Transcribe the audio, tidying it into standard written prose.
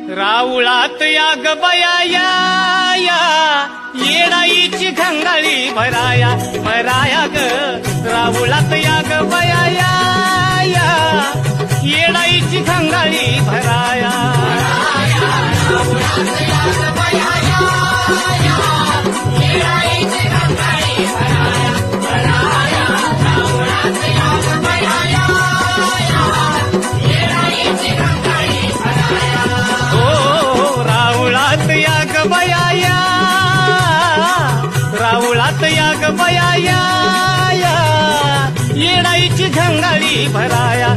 राऊळात या ग बया या येडाईची घंगाळी भराया ग राऊळात या ग बया या येडाईची घंगाळी भराया राऊळात या ग बया येडाईची घंगाळी भराया